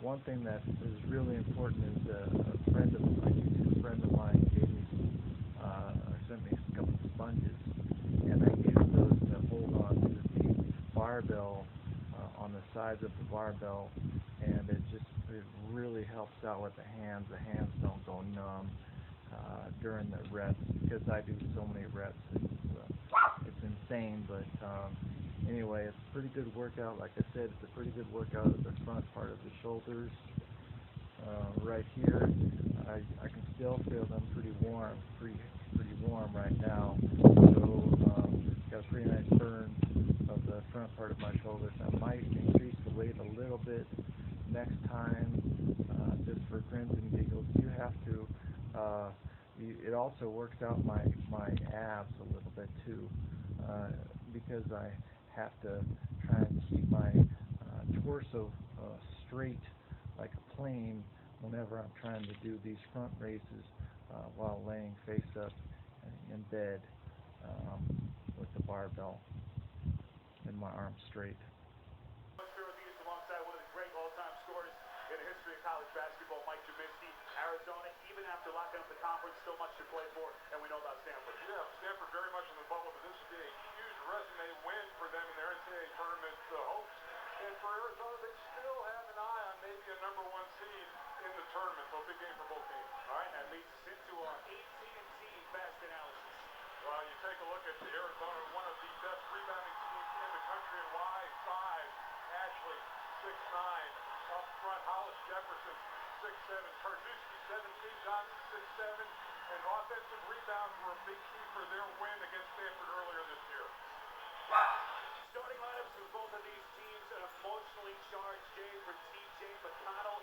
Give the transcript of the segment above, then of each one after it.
One thing that is really important is a YouTube friend of mine gave me sent me a couple of sponges, and I use those to hold on to the barbell on the sides of the barbell, and it really helps out with the hands. The hands don't go numb during the reps, because I do so many reps. It's insane, but anyway, it's a pretty good workout. Like I said, it's a pretty good workout at the front part of the shoulders. Right here, I can still feel them pretty warm right now. So got a pretty nice burn of the front part of my shoulders. I might increase the weight a little bit next time, just for grins and giggles. You have to. It also works out my abs a little bit too, because I have to try and keep my torso straight like a plane whenever I'm trying to do these front raises while laying face up in bed with the barbell and my arms straight. Alongside one of the great all-time scorers in the history of college basketball, Mike Jaminski. Arizona, even after locking up the conference, still much to play for, and we know about Stanford. Yeah, Stanford very much in the bubble, but this would be a huge resume win for them in their NCAA tournament hopes. And for Arizona, they still have an eye on maybe a #1 seed in the tournament, so a big game for both teams. All right, that leads us into our AT&T fast analysis. Well, you take a look at Arizona, one of the best rebounding teams in the country, and why? 5, Ashley, 6'9", up front, Hollis Jefferson, 6'7", Karczewski, 17, Johnson, 6'7", and offensive rebounds were a big key for their win against Stanford earlier this year. Starting lineups for both of these teams, an emotionally charged day for T.J. McConnell.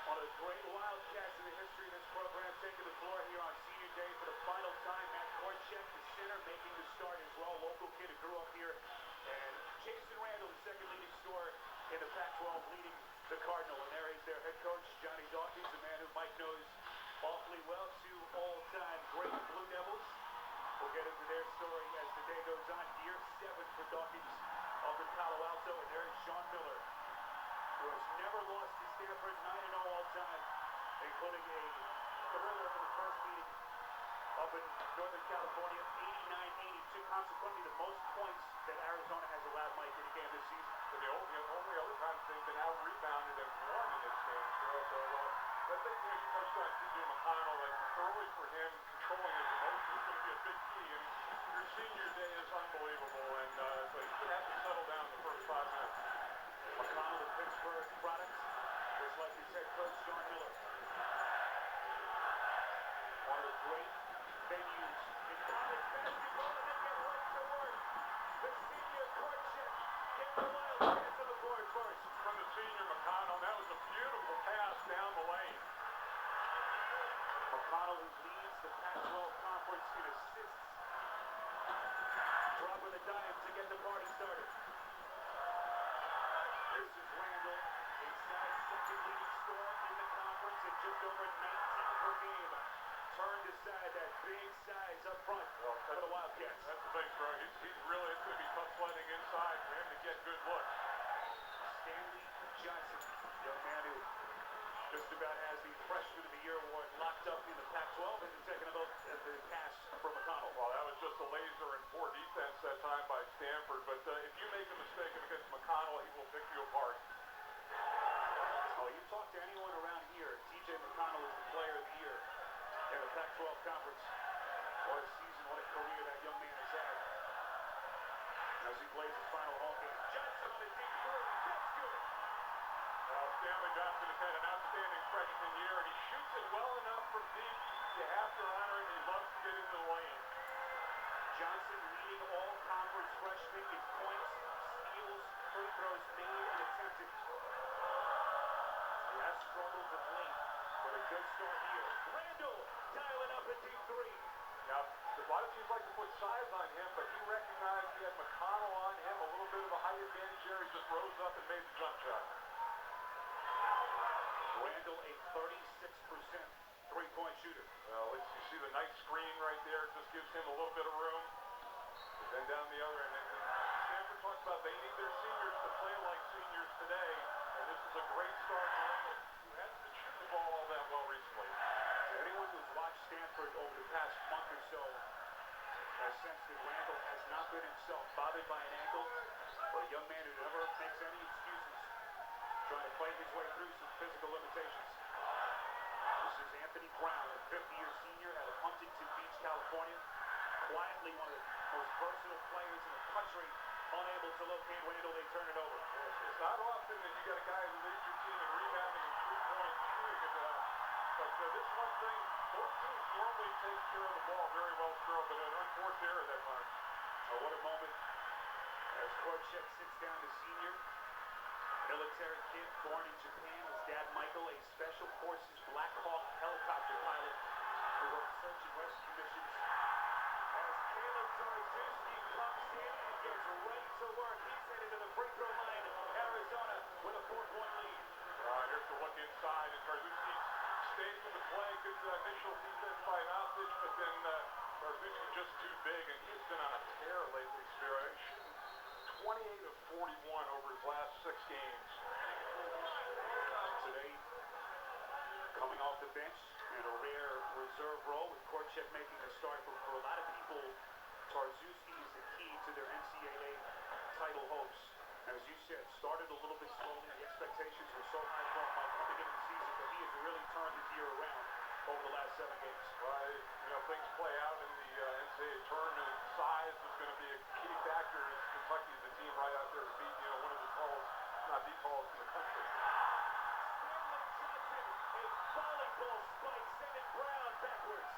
One of the great Wildcats in the history of this program, taking the floor here on senior day for the final time. Matt Korchek, the center, making the start as well. Local kid who grew up here. And Jason Randall, the second leading scorer in the Pac-12, leading the Cardinal. And there is their head coach, Johnny Dawkins, a man who Mike knows awfully well. 2 all-time great Blue Devils. We'll get into their story as the day goes on. Year 7 for Dawkins up in Palo Alto. And there is Sean Miller, who has never lost to Stanford, 9-0 all-time, including a thriller in the first meeting up in Northern California, 89-82. Consequently, the most points that Arizona has allowed Mike in a game this season. So the only other times they've been out-rebounded and won in this game. So I think you touched on T.J. McConnell, and early for him, controlling his emotions is going to be a big key. And your senior day is unbelievable, and so he's going to have to settle down the first 5 minutes. McConnell, the Pittsburgh product, just like his head coach, Sean Miller. One of the great venues in college basketball, and they get right to work. The senior Korchek getting the Wildcats on the board first. From the senior McConnell, that was a beautiful pass down the lane. McConnell, who leads the Pac-12 conference in assists, dropping the dime to get the party started. This is Randall, inside second leading scorer in the conference at just over 19 per game. Turned aside that big size up front for the Wildcats. That's the thing, bro. He's really, it's going to be tough sledding inside for him to get good looks. Stanley Johnson, young man who just about has the Freshman of the Year award locked up in the Pac-12, and taking a look at the pass from McConnell. Well, that was just a laser and poor defense that time by Stanford, but if you make a mistake against McConnell, he will pick you apart. Oh, you talk to anyone around here, T.J. McConnell is the player of the year in the Pac-12 conference. What a season, what a career that young man has had. As he plays his final home game. Johnson on the deep three, that's good. Well, Stanley Johnson has had an outstanding freshman year, and he shoots it well enough from deep. You have to honor him. He loves to get into the lane. Johnson leading all conference freshmen in points, steals, free throws made, and attempted. He has struggled of late, but a good start here. Randall dialing up a deep three. Now, a lot of teams like to put size on him, but he recognized he had McConnell on him, a little bit of a height advantage there. He just rose up and made the jump shot. Randall, a 36% three-point shooter. Well, you see the nice screen right there. It just gives him a little bit of room. But then down the other end, and Stanford talks about they need their seniors to play like seniors today, and this is a great start for Randall, who hasn't been shooting the ball all that well recently. Anyone who's watched Stanford over the past month or so has sensed that Randall has not been himself, bothered by an ankle, but a young man who never makes any excuses, trying to fight his way through some physical limitations. This is Anthony Brown, a 50-year senior out of Huntington Beach, California. Quietly one of the most versatile players in the country. Unable to locate Randall, they turn it over. It's not often that you got a guy who leads your team in rebounding and three-point shooting. But this one thing, both teams normally take care of the ball very well, Stroh, but an unforced error that time. Oh, what a moment as Korchek sits down the senior. Military kid, born in Japan. His dad, Michael, a Special Forces Black Hawk helicopter pilot who worked search and rescue missions. As Caleb Tarczewski comes in and gets ready to work, he's headed to the free throw line. Arizona with a 4-point lead. Here's the look inside, and Tarczewski stays with the play. Good initial defense by Nasic, but then Tarczewski just too big, and he's been on a tear lately, Spiro. He's shooting 28 of 41 over his last 6 games. Today, coming off the bench in a rare reserve role with Korchek making a start, but for a lot of people, Tarczewski is the key to their NCAA title hopes. As you said, started a little bit slowly. The expectations were so high for him by coming into the season, but he has really turned his year around over the last 7 games. Right, things play out in the NCAA tournament. Size is going to be a key factor as Kentucky's the team right out there to beat, one of the tallest, not the tallest in the country. Stanley Johnson, a volleyball spike, sending Brown backwards.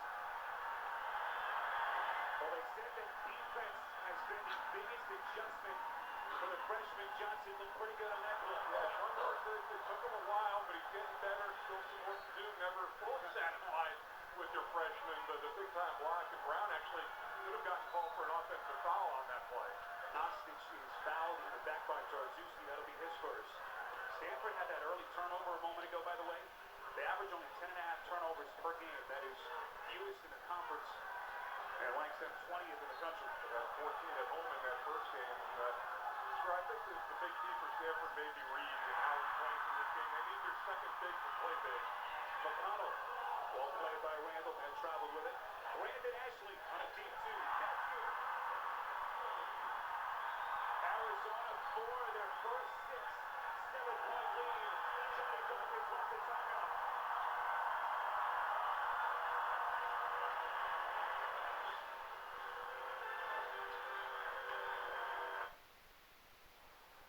Well, they said that defense has been the biggest adjustment for the freshman. Johnson looked pretty good on that play. Yeah, Sean Miller, it took him a while, but he's getting better. Still some work to do. Never full satisfied with your freshman. The big-time block, and Brown actually could have gotten called for an offensive foul on that play. Nasic is fouled in the back by Tarczewski. That'll be his first. Stanford had that early turnover a moment ago, by the way. They average only 10.5 turnovers per game. That is fewest in the conference, and ranks them 20th in the country. They got 14 at home in that first game. I think the big key for Stanford may be Reed and how he plays in this game. They need their second big to play big. McConnell, well played by Randall, and traveled with it. Brandon Ashley on a deep 2. That's good. Arizona 4, their first 6. 7-point lead. Johnny Dawkins wants the timeout.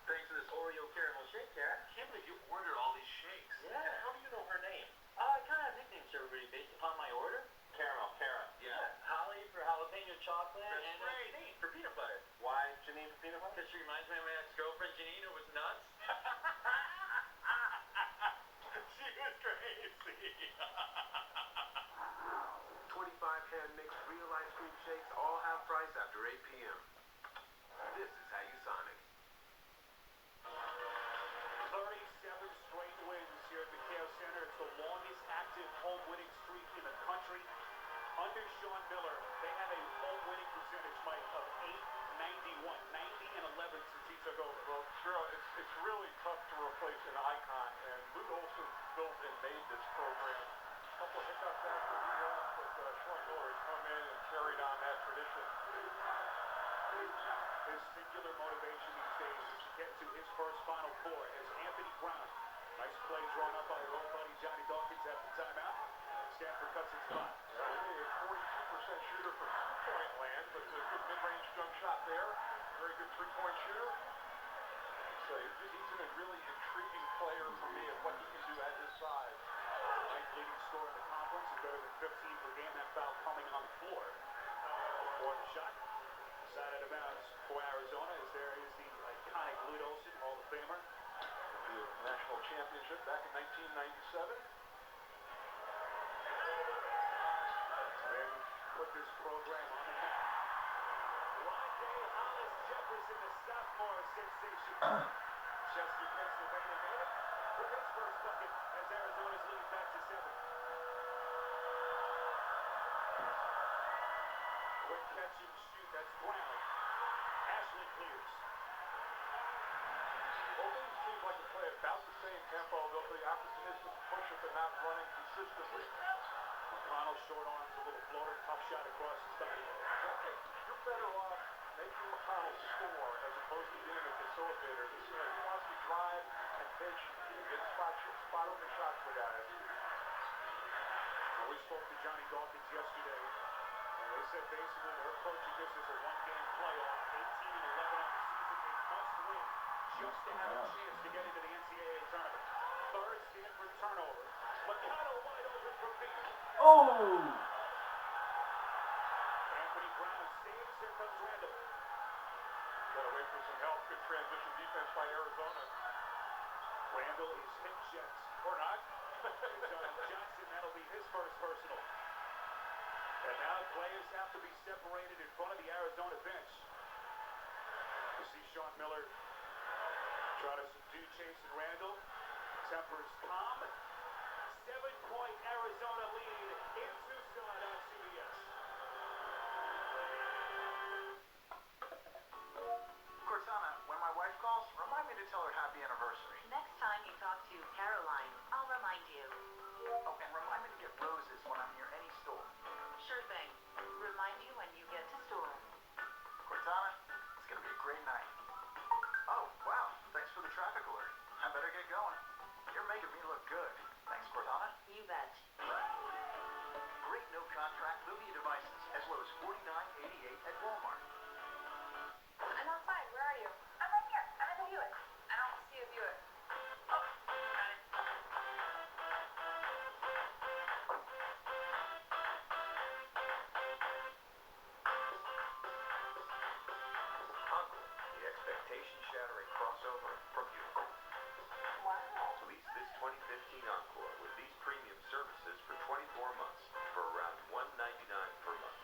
Thanks for this Oreo caramel shake, Karen. I can't believe you ordered all these shakes. Yeah. How do you know her name? I kind of have nicknames for everybody based upon my order. Caramel, Kara. Yeah. Holly for jalapeno chocolate, That's and great. Janine for peanut butter. Why Janine for peanut butter? Because she reminds me of my ex-girlfriend Janine, who was nuts. She was crazy. 25 hand-mixed real ice cream shakes, all half price after 8 p.m. This is how you Sonic. 37 straight wins here at the Care Center. It's the longest active home winning streak in the country. Under Sean Miller, they have a home winning percentage, Mike, of 891, 90-11 since he took over. Well, sure, it's really tough to replace an icon, and Lute Olson built and made this program. A couple of hiccups after he left, but Sean Miller has come in and carried on that tradition. His singular motivation these days is to get to his first Final Four as Anthony Brown. Nice play drawn up by his old buddy Johnny Dawkins at the timeout. Stanford cuts its spot. Really a 42% shooter from two-point land, but a good mid-range jump shot there. Very good three-point shooter. So he's a really intriguing player for me and what he can do at his size. Ninth leading scorer in the conference and better than 15 per game. That foul coming on the floor. Before the shot. Side out of bounds for Arizona as there is the iconic Lute Olson, Hall of Famer. The national championship back in 1997. And put this program on the map. Rondé Hollis Jefferson, the sophomore sensation. Chester, Pennsylvania made it for his first bucket as Arizona's lead back to 7. Quick catch and shoot, that's Brown. Ashley clears. Well, things like to play about the same tempo. They'll be opportunistic to push it, but not running consistently. McConnell short arms a little floater, tough shot across his body. You're better off making McConnell score as opposed to being a facilitator. He wants to drive and pitch and get spot open shots for guys. We spoke to Johnny Dawkins yesterday, and they said basically they're approaching this as a one-game playoff, 18-11 on the season. They must win just to have a chance to get into the NCAA tournament. Third Stanford turnover. McConnell wide open for Pete. Oh! Anthony Brown saves. Here comes Randall. Gotta wait for some help. Good transition defense by Arizona. Randall is hip checked. Or not. Johnson, that'll be his first personal. And now players have to be separated in front of the Arizona bench. You see Sean Miller try to subdue Chasen Randall. Tempers calm. 7-point Arizona lead in Tucson on CBS. Cortana, when my wife calls, remind me to tell her happy anniversary. Next time you talk to Caroline, I'll remind you. Oh, and remind me to get roses when I'm near any store. Sure thing. Remind you when you get to store. Cortana, it's gonna be a great night. Oh, wow. Thanks for the traffic alert. I better get going. You're making me look good. Thanks, Cortana. You bet. Great no-contract Lumia devices, as low as $49.88 at Walmart. I'm outside. Where are you? I'm right here. I'm at the Buick. I don't see a Buick. Oh, got it. Uncle, the expectation-shattering crossover from Buick. Wow. Lease this 2015 Encore with these premium services for 24 months for around $199 per month.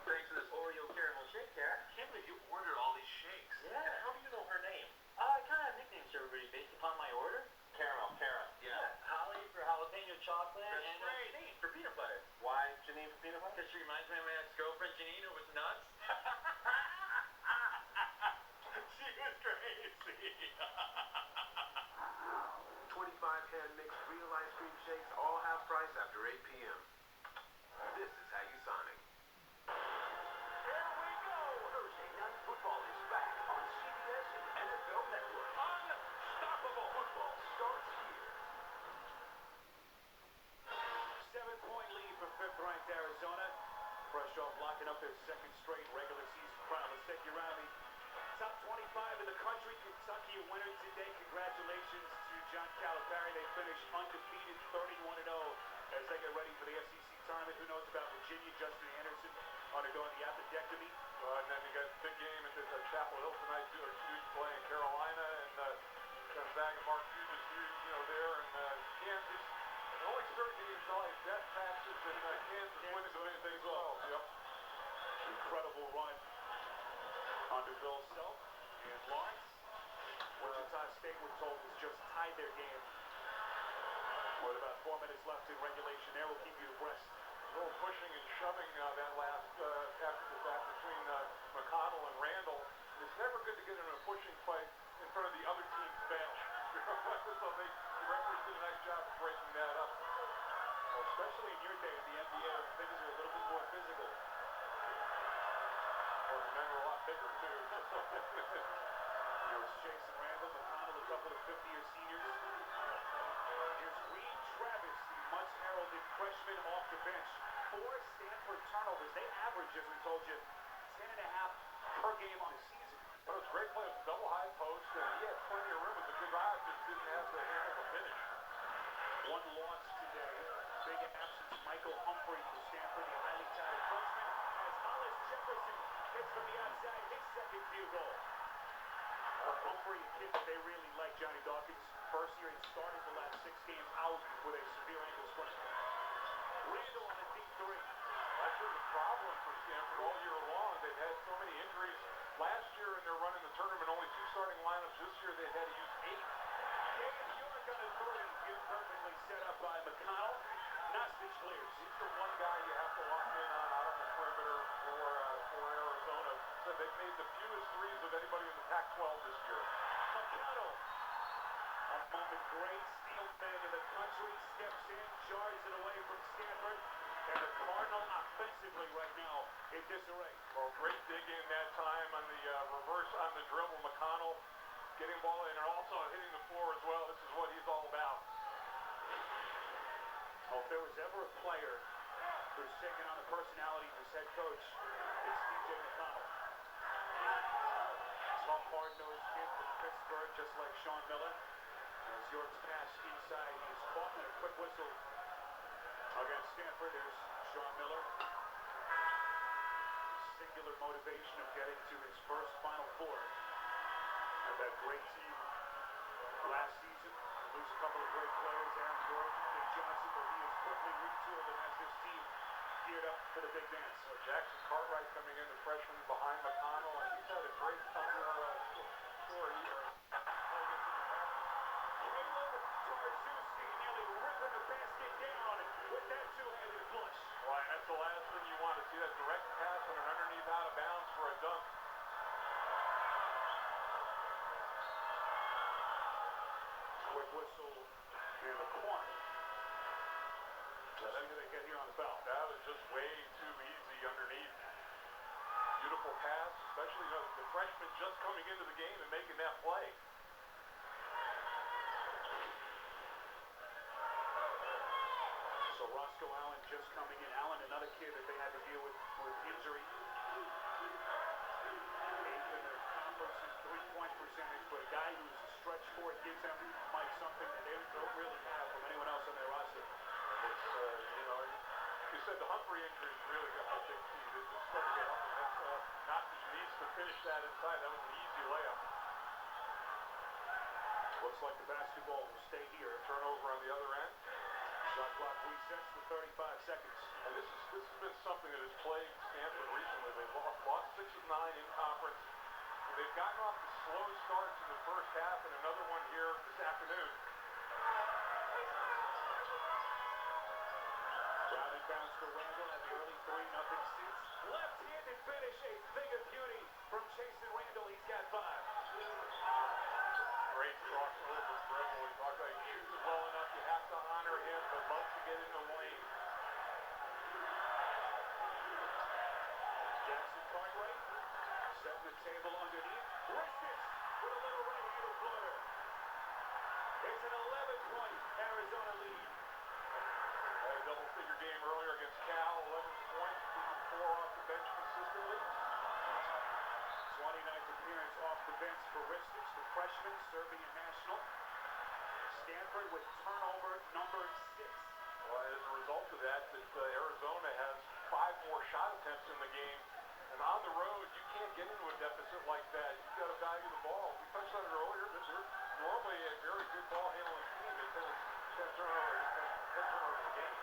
Thanks for this Oreo caramel shake, Kara. I can't believe you ordered all these shakes. Yeah. And how do you know her name? I kind of have nicknames for everybody based upon my order. Caramel, Kara. Yeah. Holly for jalapeno chocolate, That's and great. Janine for peanut butter. Why Janine for peanut butter? Because she reminds me of my ex-girlfriend Janine, who was nuts. She was crazy. 25 hand-mixed real ice cream shakes, all half price after 8 p.m. This is how you Sonic. Here we go. Thursday Night Football is back on CBS and NFL Network. Unstoppable football starts here. 7-point lead for fifth-ranked Arizona. Fresh off locking up their second straight regular season crown. Let's take you around the top 25 in the country. Kentucky a winner today. Congratulations to John Calipari. They finished undefeated 31-0 as they get ready for the SEC tournament. Who knows about Virginia? Justin Anderson undergoing the appendectomy. And then you got a big game at Chapel Hill tonight. Duke playing Carolina, and Gonzaga, Mark Hughes is there, and Kansas. The only certainty is probably death taxes, and Kansas winning the Big 12. Yep. Incredible run under Bill Self and Lawrence. Wichita State, we're told, has just tied their game with about 4 minutes left in regulation. There, we'll keep you abreast. A little pushing and shoving that last after the back between McConnell and Randall. It's never good to get in a pushing fight in front of the other team's bench. So the referees did a nice job of breaking that up. Well, especially in your day in the NBA, when things are a little bit more physical. Well, the men were a lot bigger, too. Here's Chasen Randall, McConnell, a couple of 50-year seniors. Here's Reed Travis, the much-heralded freshman off the bench. 4 Stanford turnovers. They average, as we told you, 10.5 per game on the season. But it was a great play. It was a double high post, and he had plenty of room with a good drive, just didn't have the handle to finish. One loss today. Big absence. Michael Humphrey for Stanford, the highly touted freshman. As Hollis Jefferson hits from the outside, hits second field goal. Humphrey, a kid that they really like, Johnny Dawkins. First year, he started the last 6 games out with a severe ankle sprain. Randall on a deep 3. That's been the problem for Stanford all year long. They've had so many injuries. Last year, and they're running the tournament, only 2 starting lineups. This year, they've had to use 8. David York on a 3. Imperfectly set up by McConnell. Nostich clears. He's the one guy you have to lock in on out on the perimeter for Arizona. So they've made the fewest threes of anybody in the Pac-12 this year. McConnell. A moment great steals man in the country. Steps in, jars it away from Stanford. And the Cardinal offensively right now in disarray. Well, great dig in that time on the reverse on the dribble. McConnell getting ball in and also hitting the floor as well. This is what he's all about. Well, if there was ever a player who's taken on the personality of his head coach, it's TJ McConnell. Tough, hard-nosed kid from Pittsburgh, just like Sean Miller. As York's pass inside, he is caught in a quick whistle against Stanford. There's Sean Miller. Singular motivation of getting to his first Final Four. Had that great team last season. Lose a couple of great players, Aaron Gordon, Nick Johnson, but he is quickly retooled and has this team geared up for the big dance. So Jackson Cartwright coming in, the freshman behind McConnell, and he's had a great summer story here. Tarczewski nearly ripping the basket down with that two-handed flush. Right, that's the last thing you want to see, that direct pass and an underneath out of bounds for a dunk. Quick whistle in the corner. Let's see who they get here on the foul. That was just way too easy underneath. Beautiful pass, especially the freshman just coming into the game and making that play. So Roscoe Allen just coming in. Allen, another kid that they had to deal with injury. 8th in their conference in three-point percentage, but a guy who's a stretch four gives them Mike something that they don't really have from anyone else on their roster. It's, you said the Humphrey injury is really got the big key. This is going to get up, and that's Nostich needs to finish that inside. That was an easy layup. Looks like the basketball will stay here. Turnover on the other end. Shot clock resets to 35 seconds. And this has been something that has plagued Stanford recently. They've lost 6 of 9 in conference. They've gotten off to slow starts in the first half, and another one here this afternoon. Down and bounce for Randall at the early 3-0 6. Left-handed finish, a thing of beauty from Jason Randall. He's got 5. Great crossover dribble. We talked about he shoots it well enough. You have to honor him, but loves to get in the lane. Jackson Cartwright setting the table underneath. Wristed with a little right-handed floater. It's an 11-point Arizona lead. Had a double-figure game earlier against Cal. 11 points, 4 off the bench consistently. 29th appearance off the bench for Ristic, the freshman, Serbian national. Stanford with turnover number 6. Well, as a result of that, Arizona has 5 more shot attempts in the game. And on the road, you can't get into a deficit like that. You've got to value the ball. We touched on it earlier. They're normally a very good ball-handling team. They tend to turnover the game.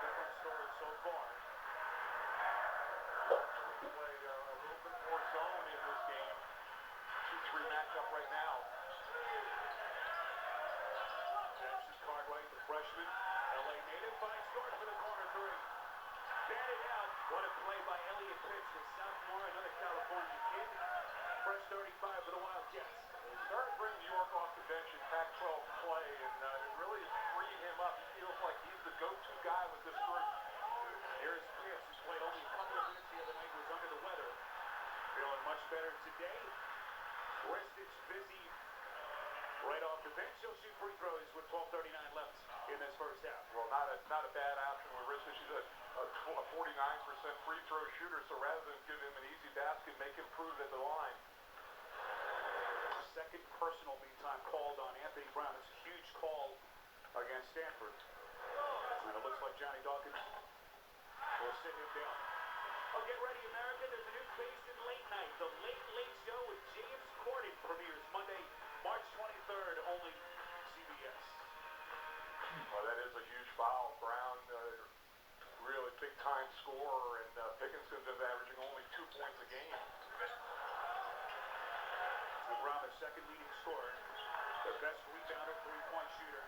Different story so far. Play a little bit more zone in this game. 2-3 matchup right now. Jackson Cartwright, the freshman, LA native, finds York for the corner 3. Batted out. What a play by Elliott Pitts, the sophomore, another California kid. Fresh 35 for the Wildcats. They started bringing York off the bench in Pac-12 play, and it really has freed him up. He feels like he's the go-to guy with this group. Here's Pitts, who played only a couple of minutes the other night, was under the weather. Feeling much better today. Ristic busy right off the bench. He'll shoot free throws with 12:39 left in this first half. Well, not a bad option with Ristic. He's a 49% free throw shooter, so rather than give him an easy basket, make him prove at the line. Second personal meantime called on Anthony Brown. It's a huge call against Stanford. And it looks like Johnny Dawkins will sit him down. Oh, get ready, America. There's a new face in late night. The Late Late Show with James Corden premieres Monday, March 23rd, only CBS. Well, that is a huge foul. Brown, really big-time scorer, and Pickens is averaging only 2 points a game. And Brown, the second leading scorer, the best rebounder, three-point shooter.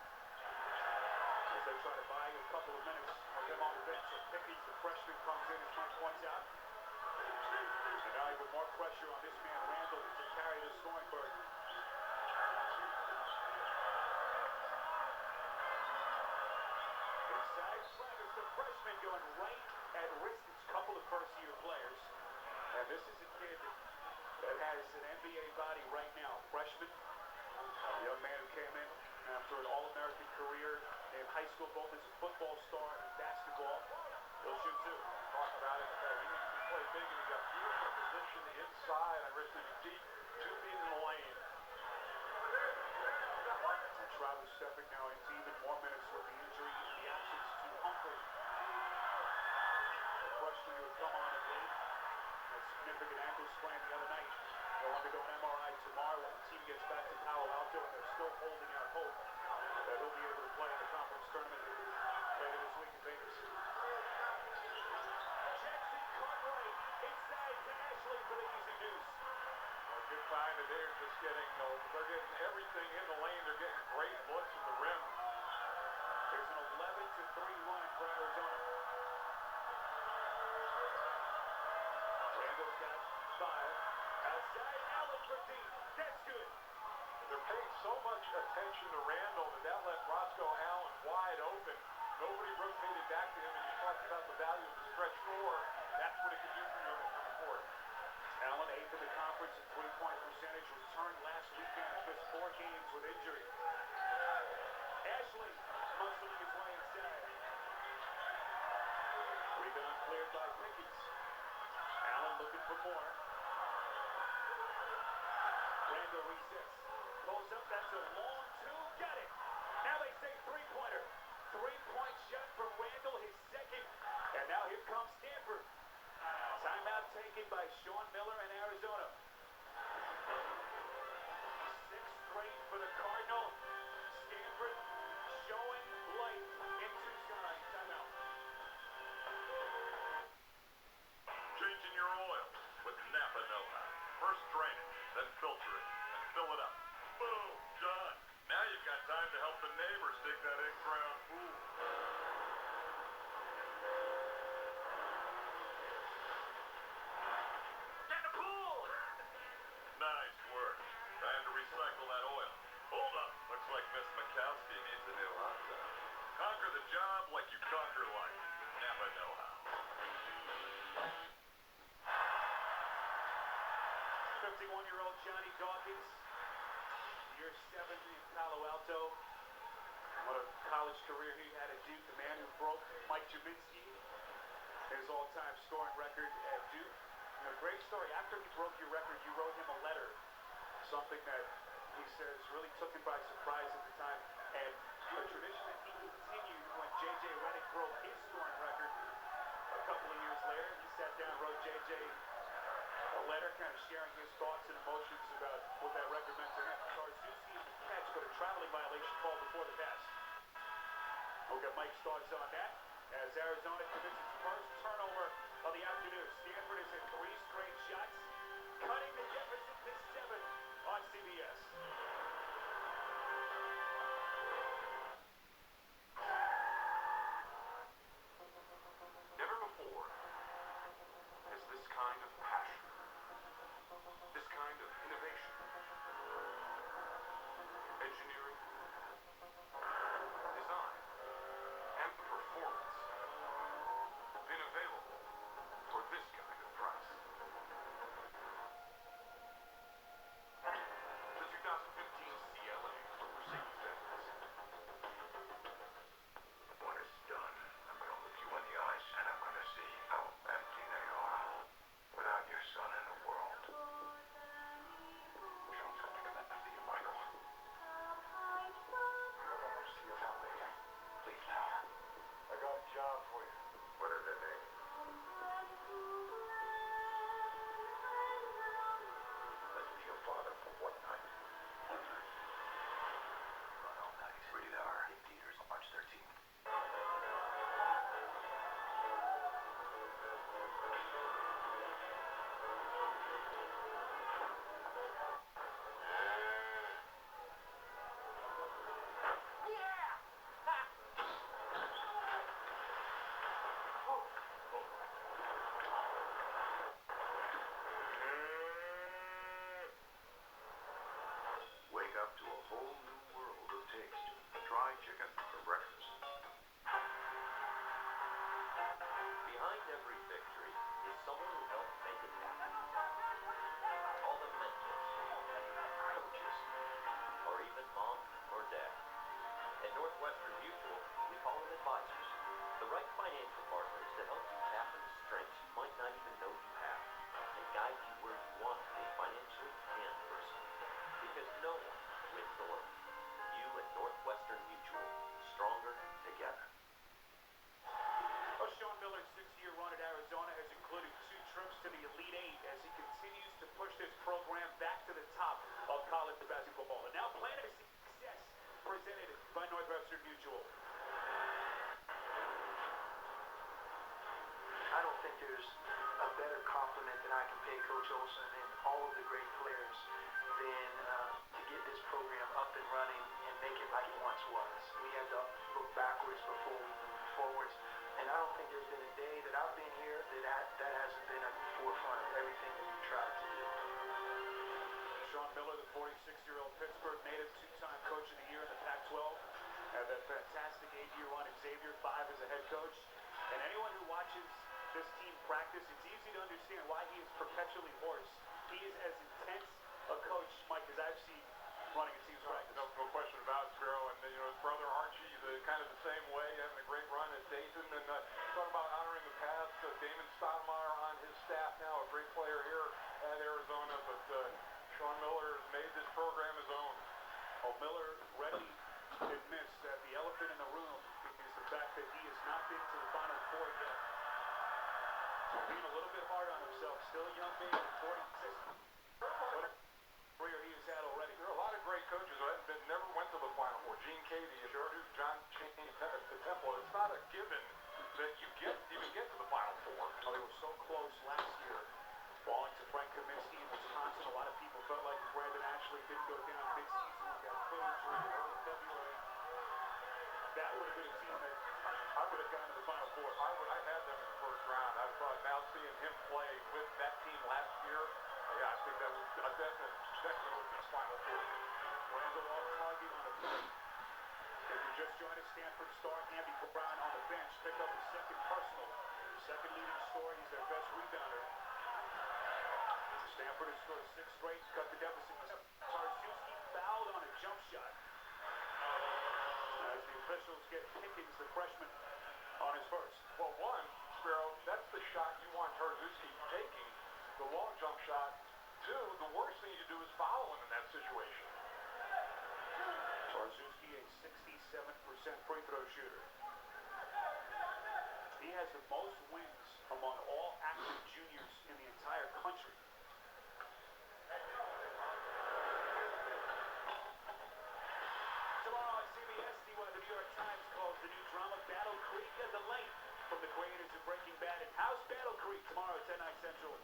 As they try to buy a couple of minutes of him on the bench, so Pickens, the freshman, comes in and 20 points out. And now with more pressure on this man, Randall, to carry the scoring burden. Inside Travis, the freshman, going right at Riston's couple of first-year players. And this is a kid that has an NBA body right now. Freshman, a young man who came in after an All-American career in high school, both as a football star and basketball. He'll shoot too. Talk about it. He needs to play big, and he got beautiful position inside. I risked it deep, 2 feet in the lane. And Travis stepping now into even more minutes with the injury and the absence to Humphrey. The freshman who had come on and late. A significant ankle sprain the other night. They'll undergo an MRI tomorrow when the team gets back to Palo Alto, and they're still holding out hope that he'll be able to play in the conference tournament later this week in Vegas. Jackson Cartwright inside to Ashley for the easy deuce. A good find that they're just getting, they're getting everything in the lane. They're getting great looks at the rim. There's an 11-3 run for Arizona. Randall's got 5. Outside, Allen for deep. That's good. They're paying so much attention to Randall that left Roscoe Allen wide open. Nobody rotated back to him, and you talked about the value of the stretch 4. That's what it can do for you on the court. Allen, 8th in the conference in three-point percentage, returned last weekend and missed 4 games with injury. Ashley muscling his way inside. Rebound cleared by Pickens. Allen looking for more. Randall resets. Pulls up, that's a long 2. Got it. Now they say three-pointer. 3-point shot from Randall, his second. And now here comes Stanford. Timeout taken by Sean Miller in Arizona. 6th straight for the Cardinal. Stanford showing light in Tucson. Timeout. Changing your oil with Napa know-how. First drain it, then filter it, and fill it up. Boom, done. Now you've got time to help the neighbors dig that in-ground pool. Get the pool! Nice work. Time to recycle that oil. Hold up. Looks like Miss Mikowski needs a new hot tub. Conquer the job like you conquer life. Napa know-how. 51-year-old Johnny Dawkins, year 7 in Palo Alto. What a college career he had at Duke. The man who broke Mike Jaminski, his all-time scoring record at Duke. A great story. After he broke your record, you wrote him a letter, something that he says really took him by surprise at the time. And a tradition that he continued when J.J. Redick broke his scoring record a couple of years later. He sat down and wrote J.J. a letter kind of sharing his thoughts and emotions about what that record meant to him. Starzewski in the catch, but a traveling violation called before the pass. We'll get Mike's thoughts on that as Arizona commits its first turnover of the afternoon. Stanford has hit 3 straight shots, cutting the deficit to 7 on CBS. Never before has this kind of passion, this kind of innovation, engineering, design, and performance been available for this kind of price. to the Elite Eight as he continues to push this program back to the top of college basketball. And now Planet of Success presented by Northwestern Mutual. I don't think there's a better compliment that I can pay Coach Olson and all of the great players than to get this program up and running and make it like it once was. We had to look backwards before we moved forwards. And I don't think there's been a day that I've been here that hasn't been at the forefront of everything that we've tried to do. Sean Miller, the 46-year-old Pittsburgh native, two-time Coach of the Year in the Pac-12. Had that fantastic 8-year run at Xavier, 5 as a head coach. And anyone who watches this team practice, it's easy to understand why he is perpetually hoarse. He is as intense a coach, Mike, as I've seen running a team's practice. No question about it, Sparrow. And his brother Archie, kind of the same way, having a great run at Dayton. And talking about honoring the past, Damon Stoudemire on his staff now, a great player here at Arizona. But Sean Miller has made this program his own. Oh, Miller readily admits that the elephant in the room is the fact that he has not been to the Final Four yet. So being a little bit hard on himself, still a young man at 46. What a career he has had already. There are a lot of great coaches that never went to the Final Four. Gene Cady, Purdue, John Chaney, the Temple. It's not a given that you even get to the Final Four. Oh, they were so close last year. Falling to Frank Kaminsky in Wisconsin. A lot of people felt like Brandon Ashley didn't go down mid-season. He got a foot injury in early February. That would have been a team that I would have gotten to the Final Four. I had them in the first round. I thought now seeing him play with that team last year, I think that was a definite Final Four. Randall off target on the play. If you just joined us, Stanford star Andy Brown on the bench picked up his second personal. Second leading scorer. He's their best rebounder. Stanford has scored 6 straight, cut the deficit. Tarczewski fouled on a jump shot. As the officials get Pickens, the freshman, on his first. Well, one, Sparrow, that's the shot you want Tarczewski taking, the long jump shot. 2, the worst thing you do is foul him in that situation. Tarczewski, a 67% free throw shooter. He has the most wins among all active juniors in the entire country. Tomorrow on CBS, see what the New York Times calls the new drama Battle Creek, a delight from the creators of Breaking Bad. And how's Battle Creek tomorrow at 10, 9 Central?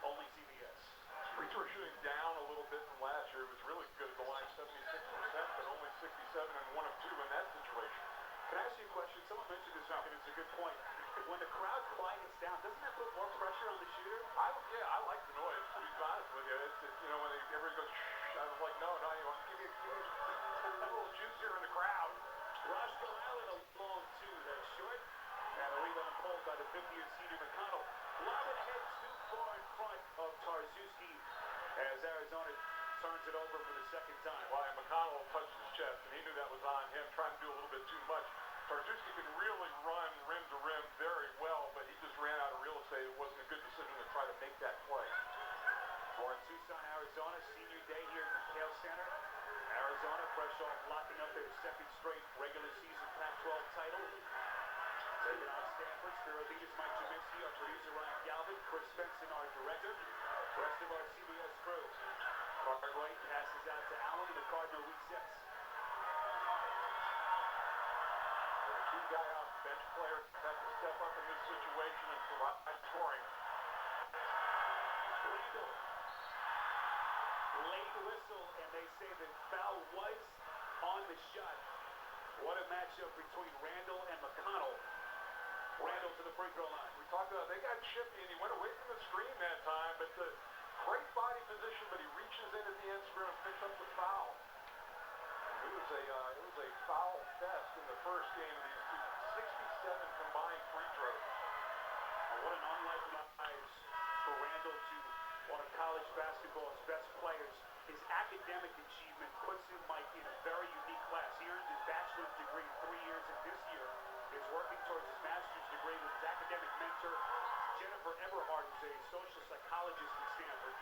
Only CBS. Free throw shooting down a little bit from last year. It was really good at the line, 76%, but only 67 and 1 of 2 in that situation. Can I ask you a question? Someone mentioned this, and it's a good point. When the crowd quiets down, doesn't that put more pressure on the shooter? I like the noise, to be honest with you. It's when everybody goes, shh, I was like, no, you want to give me a little juice here in the crowd. Roscoe Allen, a long 2, that's short. And a rebound pulled by the 50th senior McConnell. Lobbing ahead too far in front of Tarczewski as Arizona turns it over for the second time. Well, and McConnell touched his chest, and he knew that was on him, trying to do a little bit too much. Tarczewski can really run rim to rim very well, but he just ran out of real estate. It wasn't a good decision to try to make that play. For Tucson, Arizona, senior day here at the McHale Center. Arizona fresh off locking up their second straight regular season Pac-12 title. Taking on Stanford. Spiro Leaders, Mike Jaminski, our producer Ryan Galvin, Chris Benson, our director. The rest of our CBS crew. Cartwright passes out to Allen, and the Cardinal resets. The key guy off the bench player has to step up in this situation and provide scoring. Randall. Late whistle, and they say the foul was on the shot. What a matchup between Randall and McConnell. Randall to the free throw line. We talked about they got chippy, and he went away from the screen that time, but the great body position, but he reaches in at the end screen and picks up the foul. It was a foul fest in the first game of these two. 67 combined free throws. What an unlikely rise for Randall to one of college basketball's best players. His academic achievement puts him, Mike, in a very unique class. He earned his bachelor's degree in 3 years, and this year is working towards his master's degree with his academic mentor, Jennifer Eberhardt, who's a social psychologist at Stanford.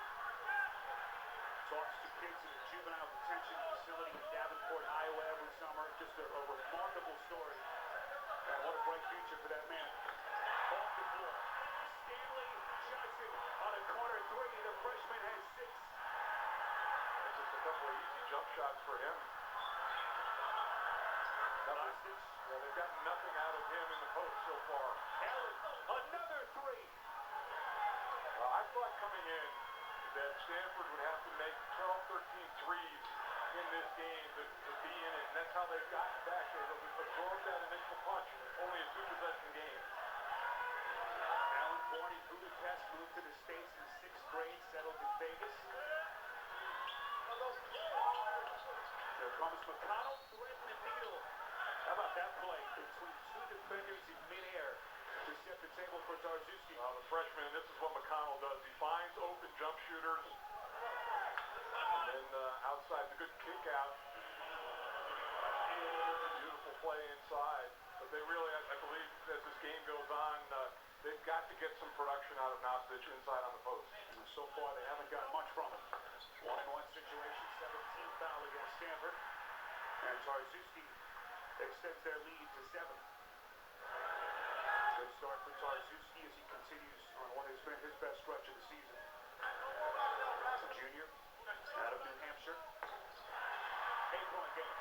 Talks to kids in a juvenile detention facility in Davenport, Iowa every summer. Just a remarkable story. And what a bright future for that man. Off the floor. Stanley Johnson on a jump shots for him. They've gotten nothing out of him in the post so far. Allen, another three. I thought coming in that Stanford would have to make 12, 13 threes in this game to be in it, and that's how they've gotten back. They've absorbed that initial punch, only a 2-possession game. Allen, born in Budapest, moved to the States in 6th grade, settled in Vegas. There comes McConnell, threading the needle. How about that play between two defenders in midair to set the table for Tarczewski? The freshman, this is what McConnell does. He finds open jump shooters, and then outside the good kick out. Beautiful play inside. But they really, I believe, as this game goes on, they've got to get some production out of Nastic inside on the post. And so far, they haven't got much from him. 1-on-1 situation, 17 foul against Stanford. And Tarczewski extends their lead to 7. Good start for Tarczewski as he continues on what has been his best stretch of the season. A junior out of New Hampshire. 8-point game.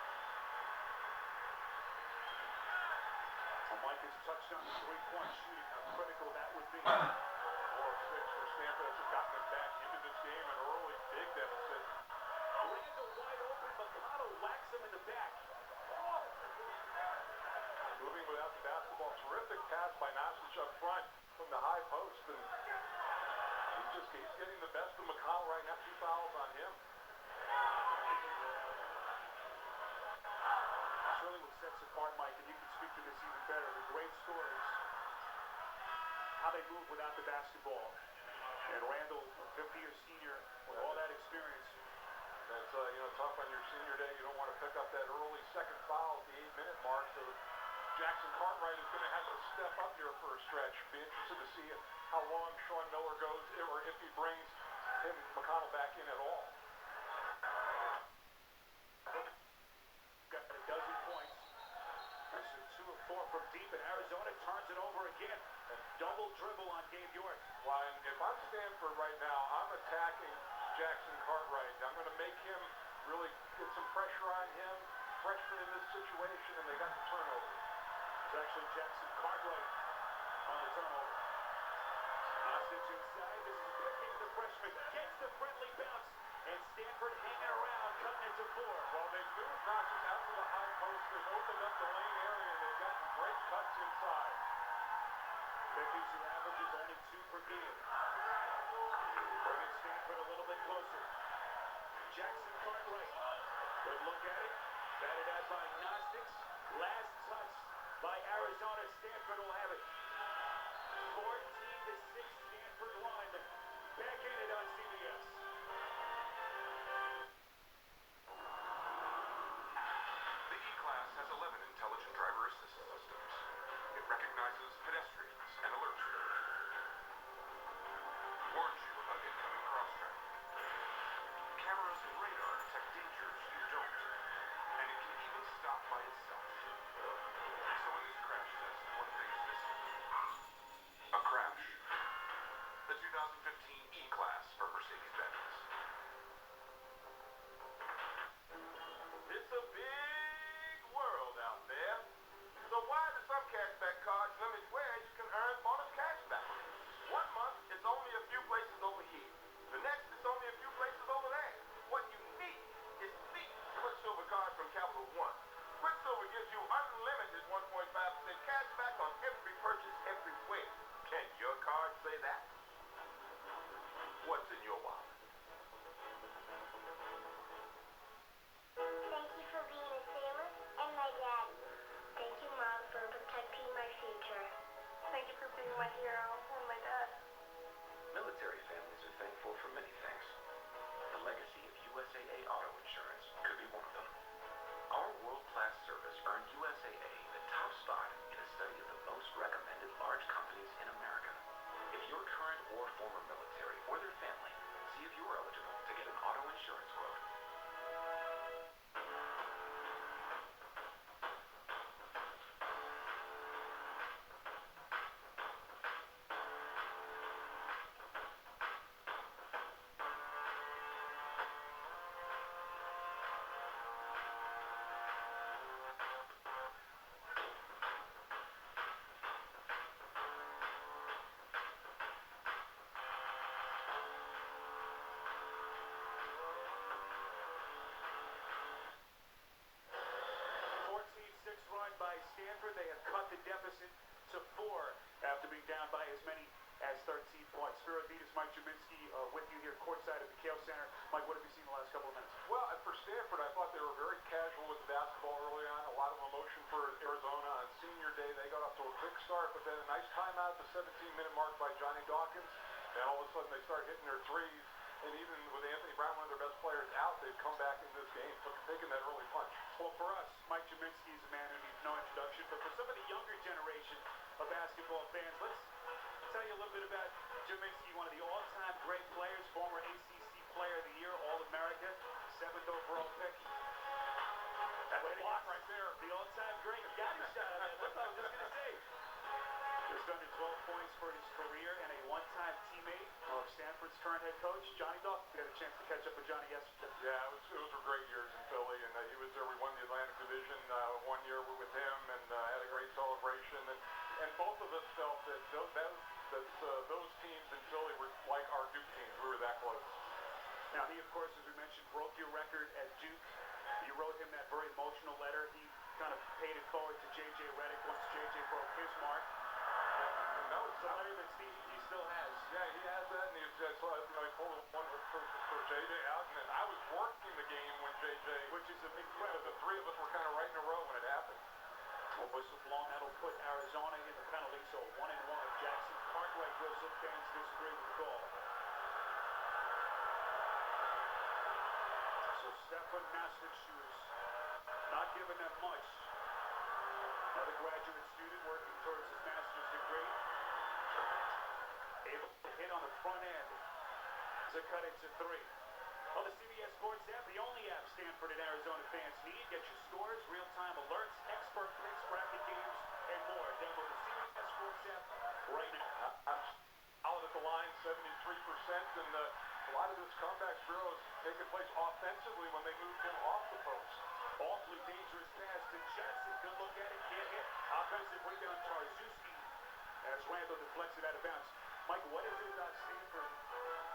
Mike has touched on the three-point shooting, how critical that would be. 4 of 6 for Stanford. That's gotten them back into this game, an early big deficit. Randall wide open, McConnell whacks him in the back. Moving without the basketball. Terrific pass by Nastic up front from the high post. And he's getting the best of McConnell right now. 2 fouls on him. That's really what sets apart, Mike, and you can speak to this even better. The great stories, how they move without the basketball. And Randall, a 50-year senior, with all that experience. That's tough on your senior day. You don't want to pick up that early second foul at the 8-minute mark. So Jackson Cartwright is going to have to step up here for a stretch. Be interested to see how long Sean Miller goes, or if he brings McConnell back in at all. Got a dozen points. This is 2 of 4 from deep, and Arizona turns it over again. A double dribble on Gabe York. Well, if I'm Stanford right now, I'm attacking Jackson Cartwright. I'm going to make him really get some pressure on him. Freshman in this situation, and they got the turnover. It's actually Jackson Cartwright on the turnover. Nastic inside. This is picking the freshman. Gets the friendly bounce. And Stanford hanging around, cutting it to 4. Well, they've moved Nastic out to the high post. They've opened up the lane area, and they've gotten great cuts inside. Pickens, who averages only 2 per game. Bringing Stanford a little bit closer. Jackson Cartwright. Good look at it. Batted out by Nastic. Last touch by Arizona. Stanford will have it. 14-6 Stanford line. Back in it on CBS. The E-Class has 11 intelligent driver assist systems. It recognizes pedestrians and alerts you. Warns you about incoming cross-traffic. Cameras and radar detect dangers you don't. And it can even stop by itself. So in this crash test, one thing is missing. A crash. The 2015 E-Class for Mercedes-Benz. It's a big world out there. So why do some cashback cards limit where you can earn bonus cashback? 1 month, it's only a few places over here. The next, it's only a few places over there. What you need by Stanford. They have cut the deficit to 4 after being down by as many as 13 points. Spiro Adidas, Mike Juminski with you here courtside at the Kale Center. Mike, what have you seen the last couple of minutes? Well, for Stanford, I thought they were very casual with the basketball early on. A lot of emotion for Arizona on senior day. They got off to a quick start, but then a nice timeout at the 17-minute mark by Johnny Dawkins. And all of a sudden they start hitting their threes. And even with Anthony Brown, one of their best players, out, they've come back into this game, taking that early punch. Well, for us, Mike Juminski is a man who needs no introduction, but for some of the younger generation of basketball fans, let's tell you a little bit about Juminski, one of the all-time great players, former ACC Player of the Year, All-America, 7th overall pick. That's a block right there. The all-time great. You got his shot on that. That's what I was just going to say. Just under 12 points for his career and a one-time teammate of Stanford's current head coach, Johnny Dawkins. We had a chance to catch up with Johnny yesterday. Yeah, those were great years in Philly, and he was there. We won the Atlantic Division 1 year with him, and had a great celebration. And both of us felt that those teams in Philly were like our Duke teams. We were that close. Now, he, of course, as we mentioned, broke your record at Duke. You wrote him that very emotional letter. He kind of paid it forward to J.J. Redick once J.J. broke his mark. That was a letter that Steve he still has. Yeah, he has that, and he pulled one for J.J. out, and then I was working the game when J.J. Which is incredible. The three of us were kind of right in a row when it happened. Well, whistle blown, that'll put Arizona in the penalty, so 1-1. Jackson Cartwright whistle, fans disagree with the call. So Stefan Masterchus not giving them much. Another graduate student working towards his master's degree. Able to hit on the front end to cut it to 3. On the CBS Sports app, the only app Stanford and Arizona fans need. Get your scores, real-time alerts, expert picks, bracket games, and more. Download the CBS Sports app right now. I'm out at the line, 73%, and a lot of this comeback drill is taking place offensively when they moved him off the post. Awfully dangerous pass to Johnson. Good look at it, can't hit. Offensive rebound, Tarzuski, as Randall deflects it out of bounds. Mike, what is it about Stanford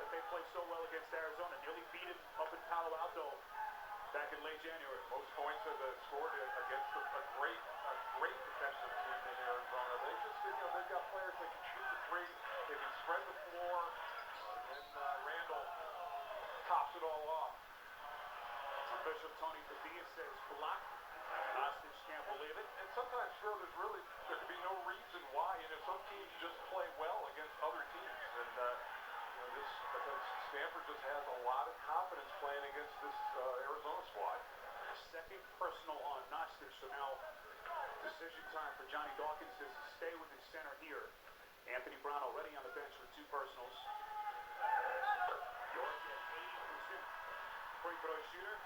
that they play so well against Arizona? Nearly beat it up in Palo Alto back in late January. Most points have scored against a great defensive team in Arizona. They just, they've got players that can shoot the three, they can spread the floor, and Randall tops it all off. Official Tony Padilla says block. Hostage can't believe it. And sometimes, Phil, there can be no reason why. Some teams just play well against other teams. And because Stanford just has a lot of confidence playing against this Arizona squad. Second personal on Nostich. So now decision time for Johnny Dawkins. Does he stay with his center here? Anthony Brown already on the bench with 2 personals. York at 80% free throw shooter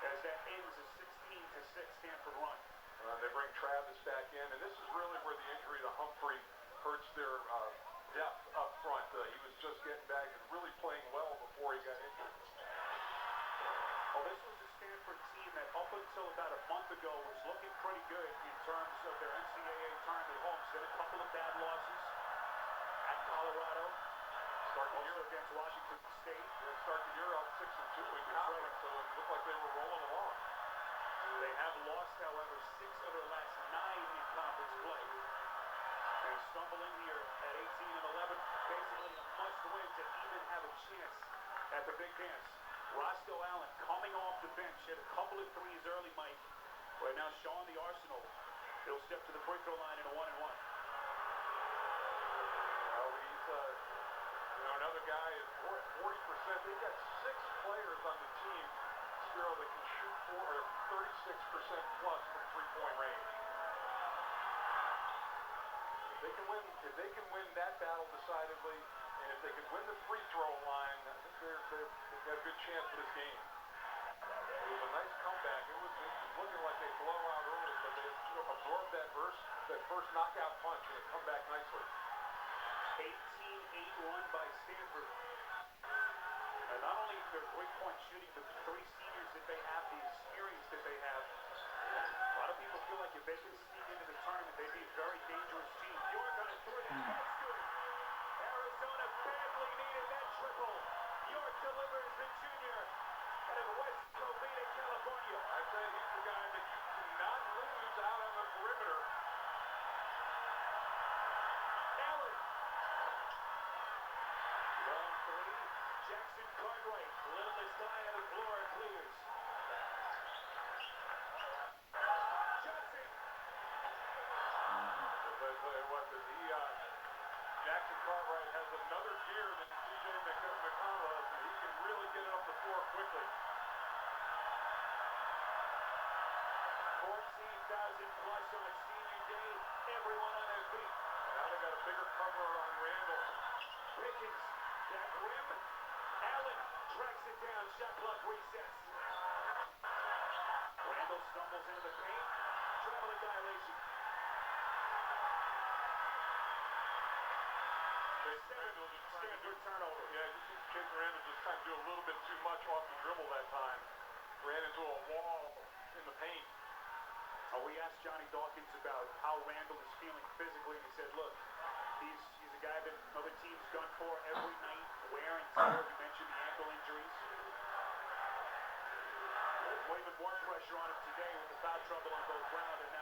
as that ends a 16-6 Stanford run. They bring Travis back in, and this is really where the injury to Humphrey hurts their depth up front. He was just getting back and really playing well before he got injured. Well, this was a Stanford team that up until about a month ago was looking pretty good in terms of their NCAA tournament hopes. Then a couple of bad losses at Colorado. Starting the year against Washington State. They start the year out 6-2 in conference, so it looked like they were rolling along. They have lost, however, 6 of their last 9 in conference play. They stumble in here at 18-11, basically a must-win to even have a chance at the big dance. Roscoe Allen coming off the bench, hit a couple of threes early, Mike. Right now, showing the arsenal. He'll step to the free throw line in a 1-1. Well, he's another guy is 40%. They've got 6 players on the team, Spiro, that can shoot 36% plus from three-point range. If they can win that battle decidedly, and if they can win the free throw line, I think they've got a good chance for this game. It was a nice comeback. It was looking like a blowout early, but they absorbed that first knockout punch and it come back nicely. 18-8 run by Stanford. And not only their three-point shooting, but the 3 seniors that they have, the experience that they have. A lot of people feel like if they can sneak into the tournament, they'd be a very dangerous team. York on a 3. Arizona badly needed that triple. York delivers the junior out of West Covina, California. I said he's the guy that you cannot lose out on the perimeter. Jackson Cartwright, littlest guy on the floor, clears. Johnson. I tell you what, Jackson Cartwright has another gear than TJ McConnell has, and he can really get it up the floor quickly. 14,000 plus on senior day. Everyone on their feet. Now they got a bigger cover on Randall. Pickens, that rim. Allen tracks it down. Shot clock resets. Randall stumbles into the paint. Traveling violation. Randall just trying to do Stanford turnover. Yeah, you see Chase Randall just trying to do a little bit too much off the dribble that time. Ran into a wall in the paint. We asked Johnny Dawkins about how Randall is feeling physically, and he said, look, he's a guy that other teams gun for every night, wear and tear. You mentioned the ankle injuries. There's even more pressure on him today with the foul trouble on both Brown and